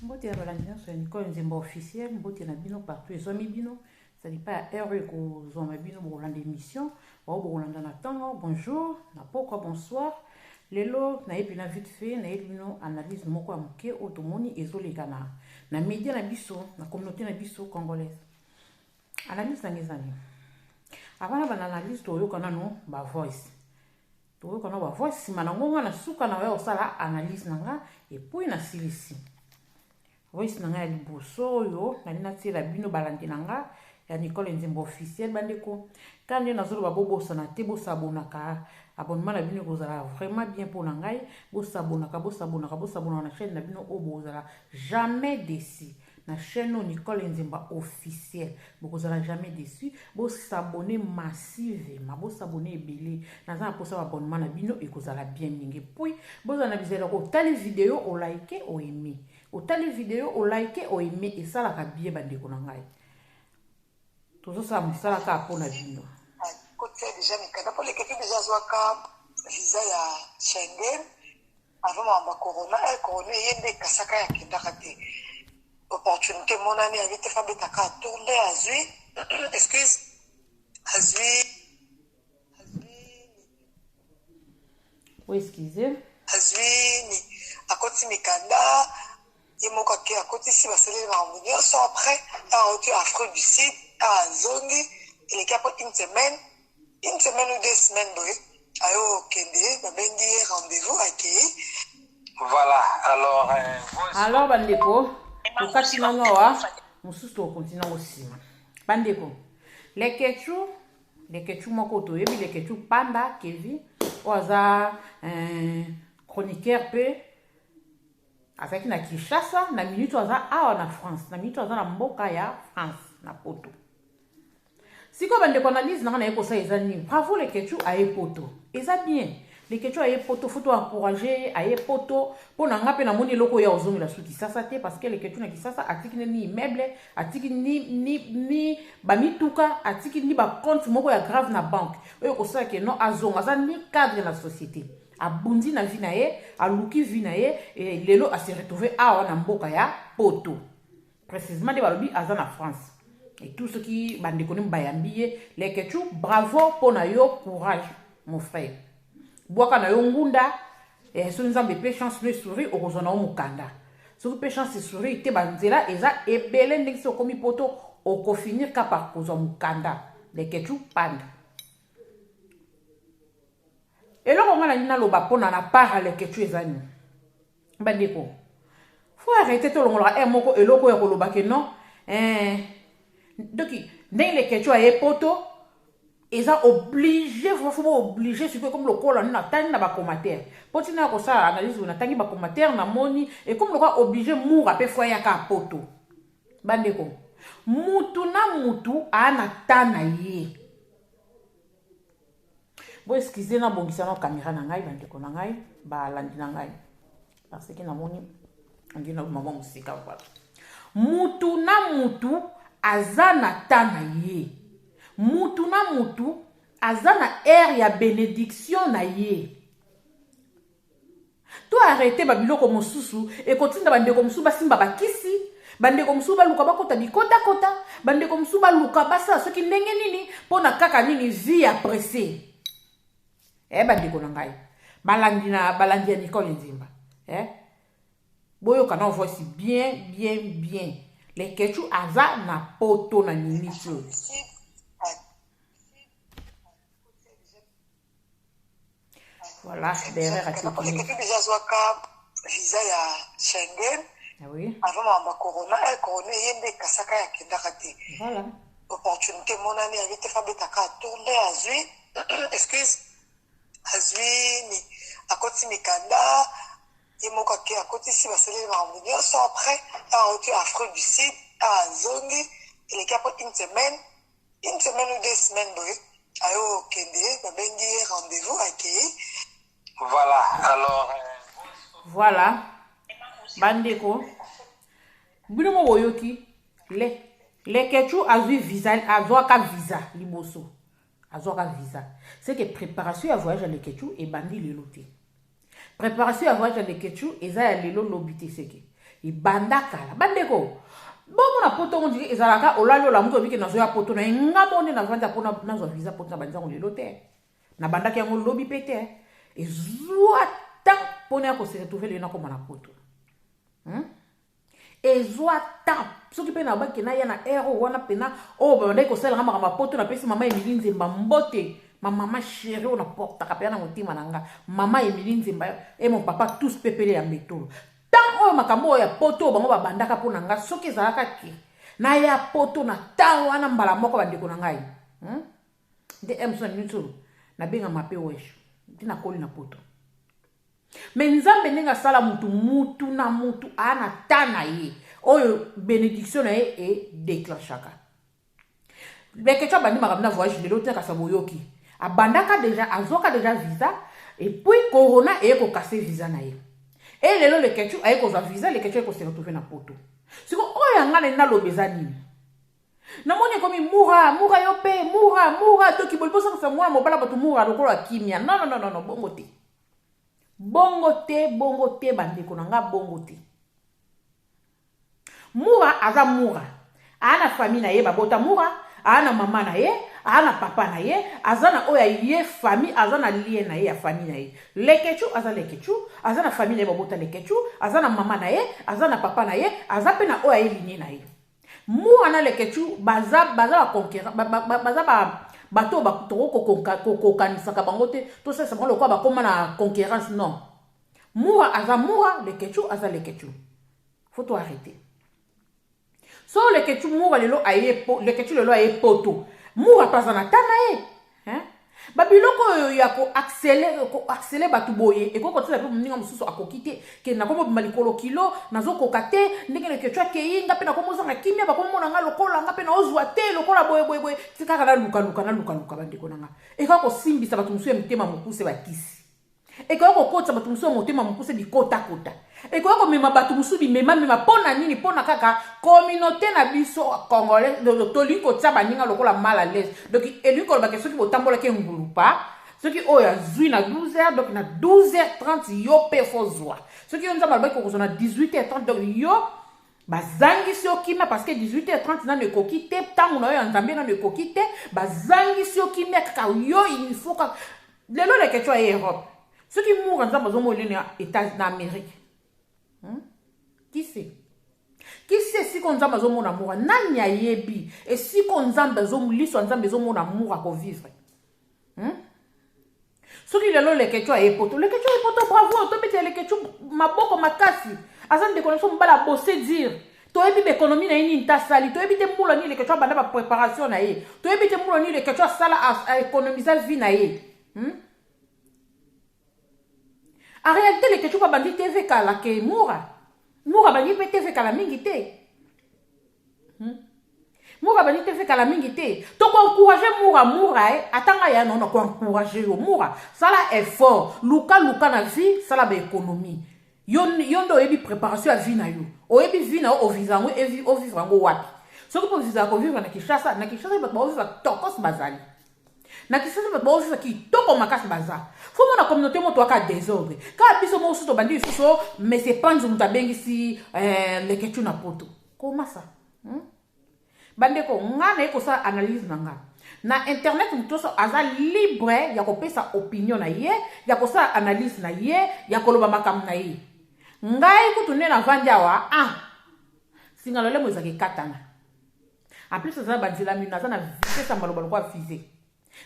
Mbote ya balandina sur Nicole Nzemba officiel, mbote na bino partout ezomi bino, ça dit pas heure ko zoma bino bolanda émission, ba bolanda na tango, bonjour, na poko bonsoir. Lelo na yebi na vite fait, na yebi bino analyse moko ya moke otomoni ezoleka na média na biso, na communauté na biso congolaise. Analyse na ngezani. Avant na analyse to yoka nano ba voice. To yoka na ba voice sima na ngonga na suka na yo sala analyse nanga et puis na silisi. Voice nanga ya liboso oyo na tila bino balandi nanga ya Nicole Nzemba officiel bandeko kandi na zolo babobosa na te bosabonaka abonnement na bino kozala vraiment bien pour ngai bosabonaka na chaîne na bino obozala jamais déçu na chaîne Nicole Nzemba officiel bokozala jamais déçu bosabonner massivement bosabonner ebele na za posa abonnement na bino ekozala bien mingi puis bozala na bizela ko tali vidéo o like o aimer otali vidéo o like o aimer et ça la ka bien bandeko na ngai tout ça musala ka pona bino côté déjà mikanda pour les quelqu'un déjà zwaka visa ya Schengen avant ma corona yende kasaka ya kindaka te opportunité mon année a été fait betaka tourner azui excuse azui oui excusez azui ni à côté mikanda et mon coquet à côté si basale na munyo so après à retour Afrique du Sud à Zongi et les capotes une semaine ou 2 semaines boy ayo kende babendi rendez-vous accueilli voilà alors bandeko okati nanga wa mususu to continue aussi bandeko les kechu moko to yebi les kechu panda kevi oza chroniqueur pe avec na Kinshasa na minute oza awa na France na minute oza na mboka ya France na poto siko bandeko analyse na eko sa ezani bravo les kechu aye poto eza bien les kechu aye poto faut encourager aye poto pona nga pe na moni loko ya ozongi la suki sasa te parce que les kechu na Kinshasa atiki ni immeuble atiki ni bamituka atiki ni ba compte moko ya grave na banque oyo ko sa ke non azonga aza ni cadre na société abundi na vie na ye aluki vie na ye et lelo a se retrouver awa na mboka ya poto précisément de balobi aza na France et tout ce qui bande konim bayambiye les kechu bravo pona yo courage mon frère boaka na yo ngunda et so nzambe pe chance ne souris okozona o mukanda so pe chance souris te banzela eza ebele ndenge so komi poto oko finir ka par kozo mukanda les kechu panda et là on a na loba pona na part les kechu ezani bandeko faut arrêter to longola moko eloko ya koloba ke non donc dès les kechu aye poto ils sont obligés, c'est comme le col on attend na ba commentaire. Poti na ko sa analyse on attend ba commentaire na moni et comme le quoi obligé mour après fois ya ka poto. Bandeko. Mutu na mutu ana tana ye. Bo excusez na bongisa na caméra na ngai bandeko na ngai ba landi na ngai. Parce que na moni ngi na maman musika kwa. Mutu na mutu azana tana ye. Mutu na mutu azana air ya bénédiction na ye. To arrêter babiloko mosusu et continue bandeko musu basimba bakisi bandeko musu baluka bakota bikota kota bandeko musu baluka basa soki ndenge nini pona kaka nini vie appréciée bandeko na ngai balandi ya Nicole Nzemba boyo kana voici bien les kechu aza na poto na minitio. Voilà, derrière à pour les quelqu'un déjà zwaka visa ya Schengen oui avant ma corona yende kasaka ya kindaka te voilà opportunité mon année a été fait betaka tourner azui excuse azui ni à côté mikanda et mon coquet à côté si basale na munyo so après à retour Afrique du Sud à Zongi et les capotes une semaine ou 2 semaines boy ayo kende babendi rendez-vous accueilli voilà bandeko bino mo boyoki les kechu azui visa azwaka visa liboso azwaka visa c'est que préparation à voyage à les kechu et bandi lelo te préparation à voyage à les kechu eza ya lelo lobité c'est que ibanda kala bandeko bongo na poto on dit ezalaka olali ola muto biki nazo ya poto na ngamo ne na vanda pona nazo visa poto na banza ngolo te na banda ki yango lobi pete ezwa ta pona ko se retrouver le na koma na poto ezwa ta soki pe na baki na ya na ero wana pena o banda ko sala ngama poto na pesi mama Emily Nzemba mbote ma maman chérie on a porta ka pena motima nanga mama Emily Nzemba et mon papa tous pepele ya metolo tant o makambo ya poto bango babandaka pona nga soki ezalaka ki na ya poto na ta wana mbala moko bandeko na ngai de Emerson Newton na benga mape wesh tina koli na poto me nzambe ndenge asala mutu na mutu ana ta na ye oyo bénédiction na ye e déclenchaka bekecho bandi makambo na voyage lelo tina kasa boyoki abandaka déjà azoka déjà visa et puis corona e ko casser visa na ye et lelo le kechu aye ko visa le kechu ko se retrouver na poto siko oyo ngana na lobeza nini na moni komi mura yo pe mura to ki bolbo sa mwana mobala bato mura lokola kimia non bongo te bandeko na nga bongo te mura aza mura ana famille na ye babota mura ana mama na ye ana papa na ye azana oya ye famille azana lien na ye ya famille na ye lekechu azana lekechu azana famille na ye babota lekechu azana mama na ye azana papa na ye azapena oya ye linie na ye mura na lekechu baza ba conquérant baza bato ko kanisa ka bango te to ça bango lokwa ba koma na concurrence non mura aza mura lekechu aza lekechu faut tout arrêter so lekechu mura lelo aye lekechu lelo aye poto mura pasana tana ye babiloko ya ko accélérer batu boye e ko kotsela pe mninga mususu akokite ke na komo malikolo kilo nazo kokate ndenge lekechu akeyinga pe na komo zanga kimia ba komo nga lokola nga pe na ozwa te lokola boye tikaka na luka bandeko nanga e ko simbisa batu musu ya mitema mukuse bakisi e ko kotsa batu musu ya motema mukuse bikota e ko mema batu musu mema pona nini pona kaka communauté na biso congolais toliko tsa baninga lokola mal à l'aise donc eliko ba kesoki botambola ke ngulupa soki oya zui na 12h donc na 12h30 yo pe fozwa soki on nzamba ba ko na 18h30 donc yo bazangi siokima parce que 18h30 na ne kokite tangu na yo nzambe na ne kokite bazangi siokima kaka yo il faut que lelo le kecho ya Europe soki moura nzamba zo molene États na Amérique qui sait si kon nzamba zo mona moura nani ayebi et si kon nzamba zo muliso nzamba zo mona moura ko vivre soki lelo le kecho ya poto bravo to bete le kecho maboko makasi azan de connexion mbala bosser dire to ebi économie na ini ntasali to ebi te mbula ni le kecho banda ba préparation na ye to ebi te mbula ni le kecho sala à économiser vie na ye en réalité le kecho ba bandi TV kala ke moura bandi pe TV kala mingi te moura bandi TV kala mingi te to ko encourager moura atanga ya non ko encourager yo moura sala effort luka na vie sala ba économie yondo ebi préparation à vie na yo o ebi vie na o vivre ngo wapi soki po visa ko vivre na Kinshasa ba vivre tokos bazali na Kinshasa ba vivre ki toko makasi baza faut mon communauté mo to aka désordre ka biso mo suto bandi suso mais c'est pas nzumu tabengi si le kechu na poto comment ça bande ko ngana eko sa analyse nanga na internet mtoso aza libre ya ko pesa opinion na ye ya ko sa analyse na ye ya ko loba makam na ye ngai kutune na vanjawa singalo le moza ke katana en plus ça banzela minu na vitesse maloba lokwa visé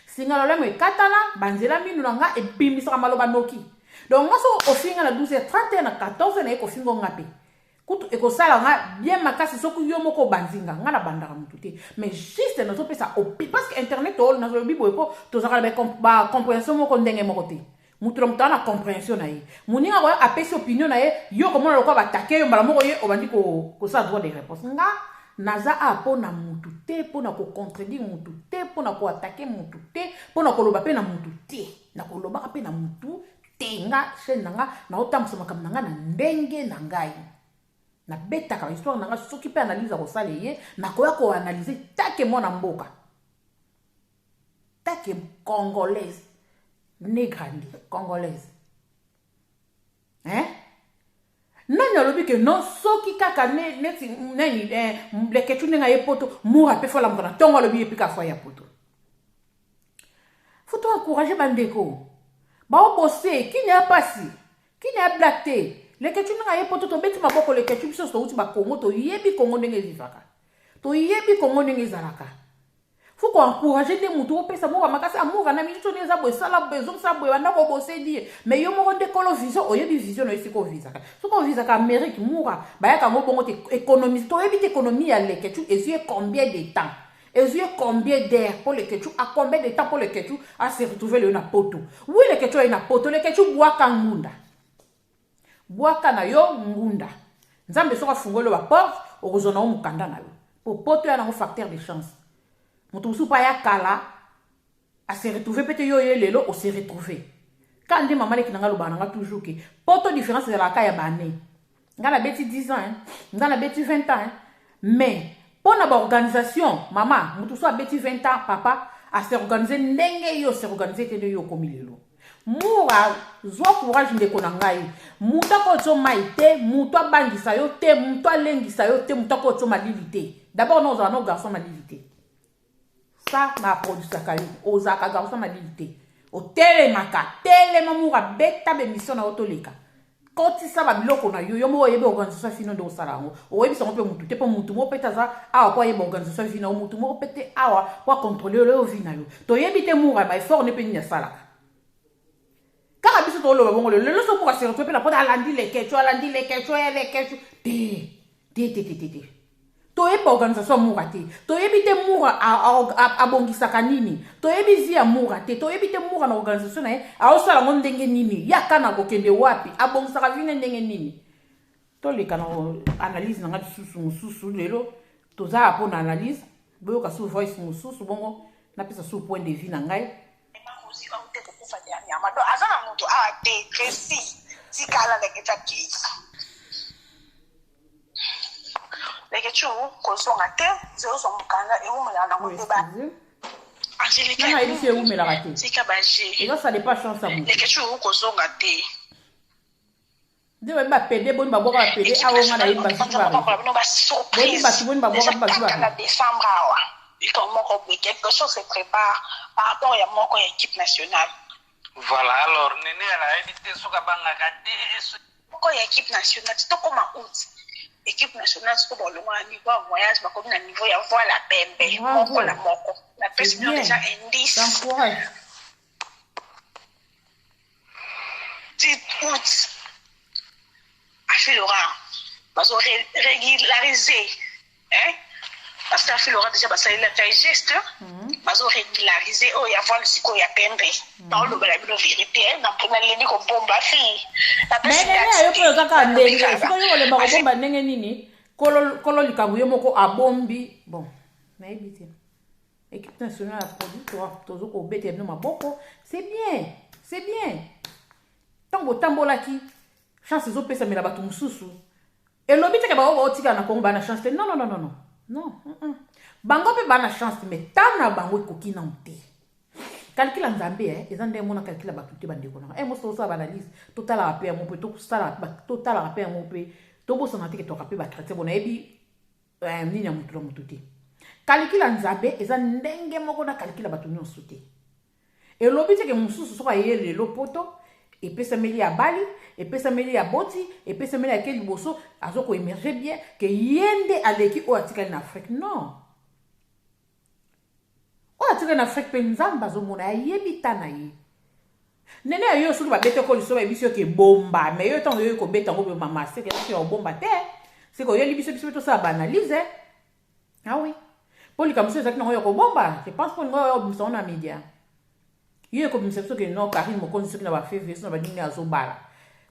singalo le mo katana banzela minu nga e bimisaka maloba noki donc ngaso ofinga na 12h30 na 14 na eko fingo ngape kutu eko sala nga bien makasi soku yo moko banzinga nga na bandaka mutu te mais juste na pesa opi parce que internet all na bibo eko to zaka ba compréhension moko ndenge moko te mutu na compréhension na ye muninga ko apesi opinion na ye yo ko mona lokwa batake yo mbala moko ye obandi ko sa droit de réponse nga naza apona mutu te pona ko contredire mutu te pona ko attaquer mutu te pona ko loba pe na mutu te na ko loba pe na mutu te nga chaîne nga na otambusa makambo nga na ndenge na ngai na betaka histoire nga soki pe analyse ko sala ye na ko ya ko analyser take mona mboka take congolaise négrandi congolaise nani alobi ke non soki kaka neti nani leketu nenga ye poto mura pe fola mkona tongo alobi epika fwa ya poto. Faut encourager bandeko. Ba obose ki ne pasi ki ne blacté leketu nenga ye poto to beti maboko leketu biso so uti ba Congo to yebi Congo ndenge vivaka. To yebi Congo ndenge zalaka. Faut encourager des moutons pesa mo makasi amour na minito neza bo sala besoin sa bo banda ko bose dire mais yo mo de kolo vision oyebi vision no isiko visaka soko visaka Amérique moura ba ya kango bongo te économie to yebi économie ya leketu esuye combien de temps esuye combien d'heures pour leketu à combien de temps pour leketu à se retrouver le na poto oui leketu ina poto leketu bwaka ngunda bwaka na yo ngunda nzambe soko fungolo ba porte okozona o mukanda na yo pour poto ya na facteur de chance. Mutusu pa ya kala a se retrouver peut-être yo lelo o se retrouver quand ndi maman ki nanga loba nanga toujours que poto différence de la ka ya bané ngana beti 10 ans ngana beti 20 ans mais pour na ba organisation maman mutusu a beti 20 ans papa a se organiser ndenge yo se organiser te yo komi lelo mura zwa courage ndeko na ngai muta ko tso maite muta bangisa yo te muta lengisa yo te muta ko tso malilité d'abord nous avons garçon malilité. Ça na produit kayo ozaka garçon malilité o tele mamura beta be mission na otoleka koti sa ba biloko na yo mo yebe organisation fino de osalango o yebi songo pe mutu te po mutu mo peta za awa kwa yebe organisation fino mutu mo pete awa kwa contrôler le vina yo to yebi te mura ba effort ne pe ni sala ka biso to lo bongo le so pour se retrouver la poda alandi le kecho te to yebi organisation moura te to yebi te moura a bongisaka nini to yebi zia moura te to yebi te moura na organisation na ye a osala ngo ndenge nini yaka na kokende wapi a bongisaka vine ndenge nini to leka na analyse na nga susu lelo to za po na analyse boyoka su voice mususu bongo na pesa su point de vue na ngai makosi ba uteko kufa ya nyama do azana muntu a te kresi tikala leketa kesi leketu kozonga te zezo mukanga eumela na muteba Angelique na ilise eumela kate tika baje et ça n'est pas chance à vous leketu kozonga te de ba pede bon ba boka pede awo ngana yimba siba no ba surprise ba tibon ba boka ba siba na décembre awa iko moko quelque chose se prépare par rapport à moko équipe nationale. Voilà, alors nene ala éviter soka banga kate moko équipe nationale to comme août équipe nationale c'est pour le niveau voyage ba comme na niveau ya voilà pembe moko la moko la personne déjà indice ti août a Laurent parce régulariser hein parce que fait Laurent déjà parce qu'il a fait geste parce régulariser oh ya voir le siko ya pembe dans le bala la vérité na première ligne ko bomba fille la personne yo ko kaka ndenge siko yo le ba bomba ndenge nini kolo likabu yo moko abombi bon na ebité équipe nationale a produit tozo ko bete no maboko c'est bien tango tambola ki chance zo pesa mela batu mususu elobi te ke ba otika na Congo bana chance non bango pe bana chance mais tana bango ekoki na nte calcula nzambe ezande mona calcula batu te bandeko na mo so sa analyse total rappel mo pe to sala total rappel mo pe to bo sona te ke to rappel ba traiter bona ebi nini mutu te calcula nzambe ezande ndenge moko na calcula batu nyonso te elobi te ke mususu so ka yele lo poto epesameli ya bali epesameli ya boti epesameli ya keli boso azoko émerger bien que yende aleki o atikali na Afrique non o atikali na Afrique pe nzamba zo mona yebi tana ye nene yo sulu ba bete ko liso ba bisio ke bomba mais yo tango yo ko beta ngo mama c'est que c'est bomba te c'est ko yo libiso biso to ça banaliser ah oui pour les comme ça que non yo ko bomba je pense pour ngo biso na média yo ko biso que non Karim mo konzi na ba feve so ba dini azobala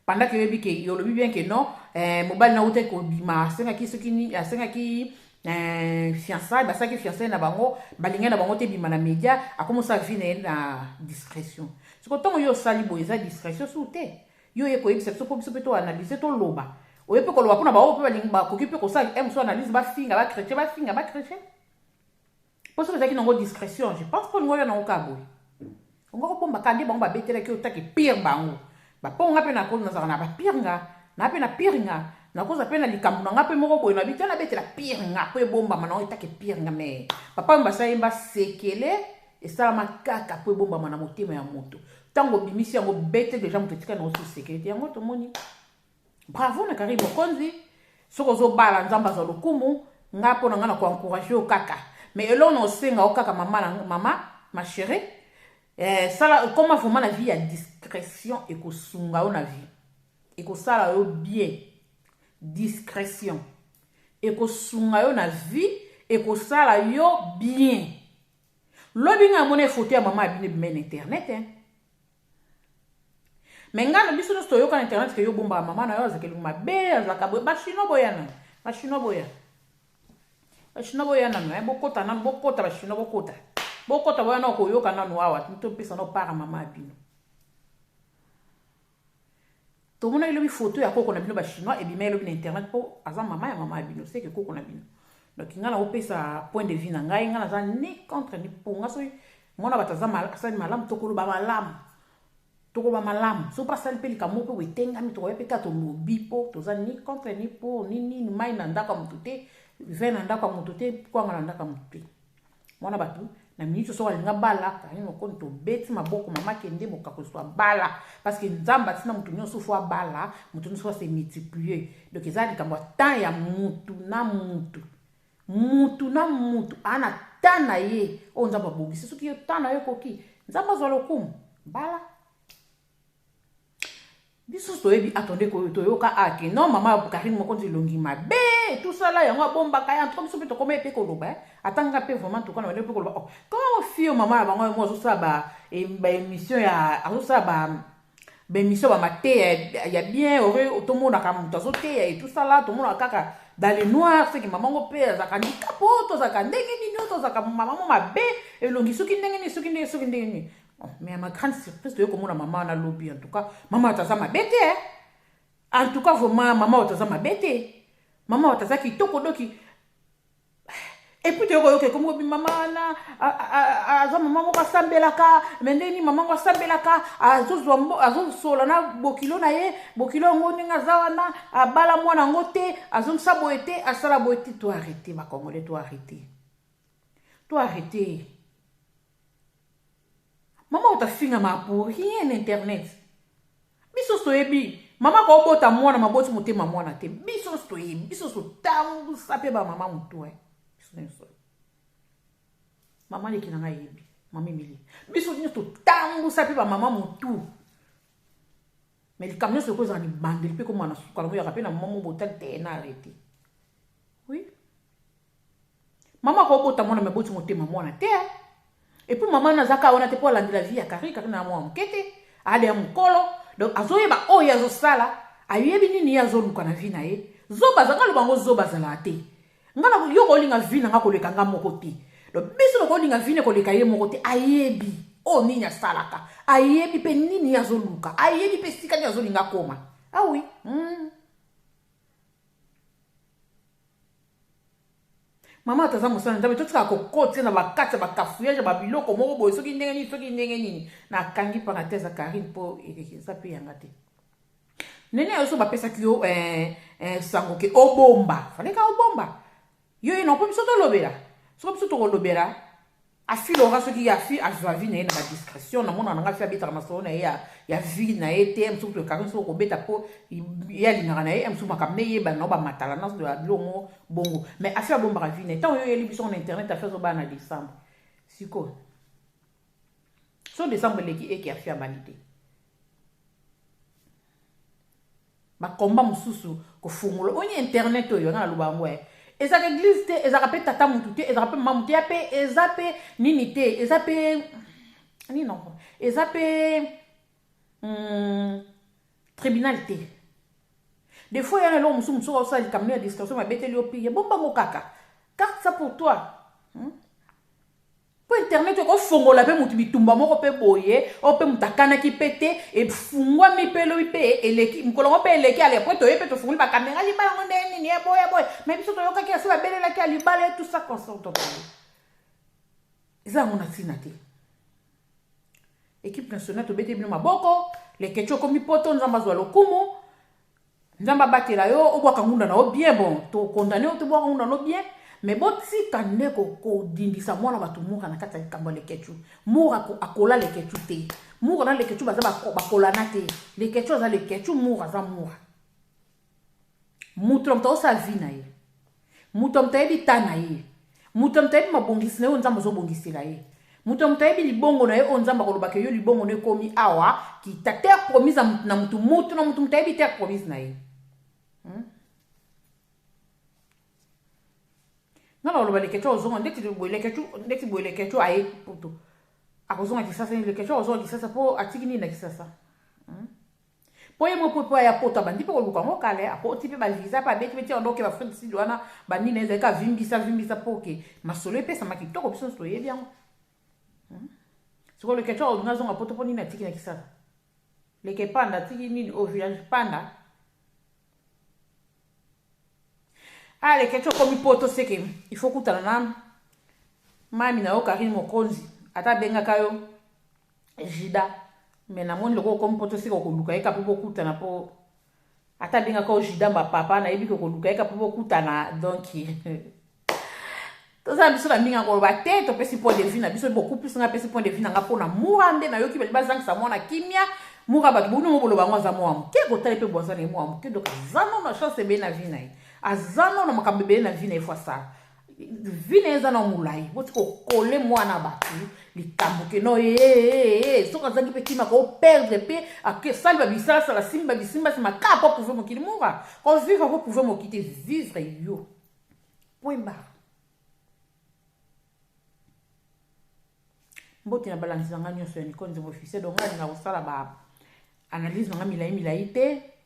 pendant que yebi ke yo lobi bien que non mobile na ute ko bima senga ki sokini senga ki fiançailles ba ça que fiançailles na bango balinga na bango te bima na média a commencé à vivre na discrétion c'est que tant yo sali bo eza discrétion sous te yo ye ko yebisa so ko biso to analyser to loba o yepe ko loba pona ba o pe balinga ba ko kipe ko sa so analyse ba finga ba chrétien parce que ça qui n'ont pas discrétion je pense que nous on a au cabo on va pomba kandi bango ba betela ki otaki pire bango ba ponga pe na ko na zana ba pire nga na pe na piringa na koza pe na likambo na nga pe moko boye na bita na betela piringa po ebomba mana etake piringa me papa mbasa yemba sekele esalama kaka po ebomba mana motema ya moto tango bimisi yango bete deja moto etika na osu sécurité yango tomoni bravo na Karim Mokonzi soko zobala nzamba za lokumu nga po na nga na ko encourager o kaka mais elo na osenga o kaka mama ma chérie sala comment vraiment la vie ya discrétion et ko sunga o na vie et ko sala yo bien discrétion et ko sunga yo na vie et ko sala yo bien lobi nga mona photo ya mama abine bimene internet mais nga na biso no sto yo ka internet ke yo bomba mama na yo azakeli mabe azaka boya bashino boyana no bokota na bokota bashino bokota boyana ko yo kana no awa to pesa no para mama abino to mona ile bi photo ya koko na bino bashino e bi melo bi na internet po aza mama ya mama abino c'est que koko na bino donc nga na opesa point de vue na ngai nga na za ni contre ni ponga so mona batazama asali malamu tokolo ba malamu so pas sali peli kamoko wetenga mi to yepeka to lobi po to za ni contre ni po ni mai na ndaka mutute ve na ndaka mutute kwa nga ndaka mutute mona batu na minute so alinga bala ka ni ko to beti maboko mama kende moka ko so bala parce que nzamba tina mutu nyonso fo bala mutu nyonso se multiplier donc ezali kamwa temps ya mutu na mutu ana tana ye o nzamba bogisi soki tana ye koki nzamba zo lokumu bala biso so ebi attendez ko to yoka ake non mama Karim Mokonzi longi mabe tout ça là yango bomba kaya trop biso pe to koma epe ko loba atanga pe vraiment to kana pe ko loba oh comment fio mama bango mo zo sa ba émission ya azo sa ba émission ba maté ya bien ore to mona ka muto zo te et tout ça là to mona kaka dans les noirs c'est que maman ngo pe za ka ndikapo to za ka ndenge ni to za ka mama mo mabe elongi soki ndenge ni oh, mais ma grande surprise de comment maman na lobby en tout cas maman taza ma bête en tout cas vraiment maman taza ma bête maman taza ki toko doki et puis tu vois comme maman na azo maman mo sambelaka mendeni maman ko sambelaka azo sola na bokilo na ye bokilo ngoni ngaza wana abala mwana ngote azo saboete asala boete to arrêter ma congolais to arrêter maman utafinga ma pour rien internet biso so ebi mama ko bota mwana maboti motema mwana te biso so ebi biso so tangu sape ba mama mutu biso mama le kinanga ebi mama Emily biso ni to tangu sape ba mama mutu mais le camion se cause en bande pe comme na sukala mo ya kapena mama botal te na arrêter oui mama ko bota mwana maboti motema mwana te. Et puis maman nazaka ona te pour la vie ya Karika na mwa mkete ale mukolo donc azoyeba o ya zo sala ayebi nini ya zo luka na vie na ye zoba zanga lubango zoba zala te ngana yo ko linga vie na ngako leka ngamo kote donc biso ko linga vie ne ko leka ye moko te ayebi o nini ya salaka ayebi pe nini ya zo luka ayebi pe sika ya zo linga koma ah oui mama taza musana nzabe totika kokote na bakati bakafuyaje babiloko moko boye soki ndenge nini na kangi pa na teza Karine po ekeza pe yanga te nene yoso bapesa kio sango ke obomba faleka obomba yo ino po biso to lobela so biso to lobela afilo ra soki ya fi ajavi na ba discrétion na mona nga fi abita masolo na ya vi na ete mso to Karine so ko beta po ya lingana na ye mso makamne ye ba no ba matala na so ya bilongo bongo mais affaire bomba ra vi na tant yo yeli biso na internet affaire so ba na décembre siko so décembre leki eki affaire balité ba komba mususu ko fungulo oni internet yo na lubango ezaka église te ezaka pe tata mutu te ezaka pe mamu te pe ezape nini te ezape ni non ezape tribunal te des fois yana lo musu musu osa li kamne discussion ma beteli opi bomba ngo kaka carte ça pour toi po internet ko fongola pe mutu bitumba moko pe boye o pe mutakana ki pete e fungwa mi pe lo pe eleki mkolongo pe eleki ale po to pe to funguli ba kamera li ba ngonde nini e boye mais biso to yoka ki asa belela ki ali bale tout ça consort to eza ngona sinate équipe nationale to bete bino maboko les ketcho komi poto nzamba zwa lokumu nzamba batela yo obwaka ngunda na o bien bon to condamné to bwaka ngunda no bien mais botika ndeko ko dindisa mwana bato muka na kata likambo lekechu muka akola lekechu te muka na lekechu baza bakola na te lekechu aza lekechu muka za muka mutu mto sa vina ye mutu mto ebi tana ye mutu mto ebi mabongisi na yo nzamba zo bongisila ye mutu mto ebi libongo na ye o nzamba koloba ke yo libongo ne komi awa ki ta terre promise na mutu na mutu mto ebi terre promise na ye non lo bale kecho ozonga ndeti boile kecho aye puto akozonga kisasa le kecho ozonga kisasa po atiki nini na kisasa po ye mo po ya poto bandi po ko ngo kale apo tipe ba visa pa beti beti ondoke ba frère si doana bandi na ezeka vimbisa poke masolo pesa makitoko biso so ye bien siko le kecho ozonga zonga poto po nini atiki na kisasa le ke panda tiki nini au village panda ale kecho komi poto seke il faut kutana na mami na yo Karine Mokonzi ata benga kayo jida mais na moni loko komi poto seke ko luka eka po kutana po ata benga kayo jida ba papa na yebi ko luka eka po kutana donc to za biso na minga ko ba tete pesi point de vue na biso beaucoup plus na pesi point de vue na ngapo na murande na yo ki ba zang sa mona kimia mura ba bunu mo bolo ba ngwa za mo am ke ko tele pe boza na mo am ke donc zano na chance be na vie na azano na makambebe na vie na fois ça vie na ezana mulai boti ko kole mwana batu likambuke no so kazangi pe kima ko perdre pe ake salba bisasa la simba bisimba c'est ma ka pour pouvoir mokili mura ko vivre pour pouvoir mokite vivre yo point barre mboti na balance nga nyoso ni konzi officier donc nga na osala ba analyse nga milai te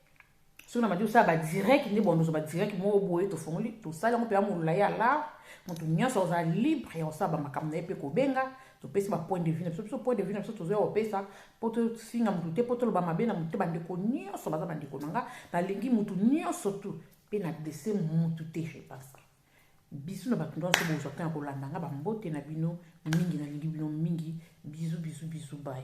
suna madi usa ba direct ni bondo ba direct mo boye to fongoli to sala mo pe amulula ya la moto nyoso za libre ya osaba makamna epe ko benga to pesa ba point de vue na so point de vue na so to zo opesa poto singa mutu te poto ba mabena mutu bande ko nyoso baza bande ko nanga na lingi mutu nyoso tu pe na dese mutu te je pense bisu na bato ndo so bo so kan ko landa nga ba mbote na bino mingi na lingi bino mingi bisu bye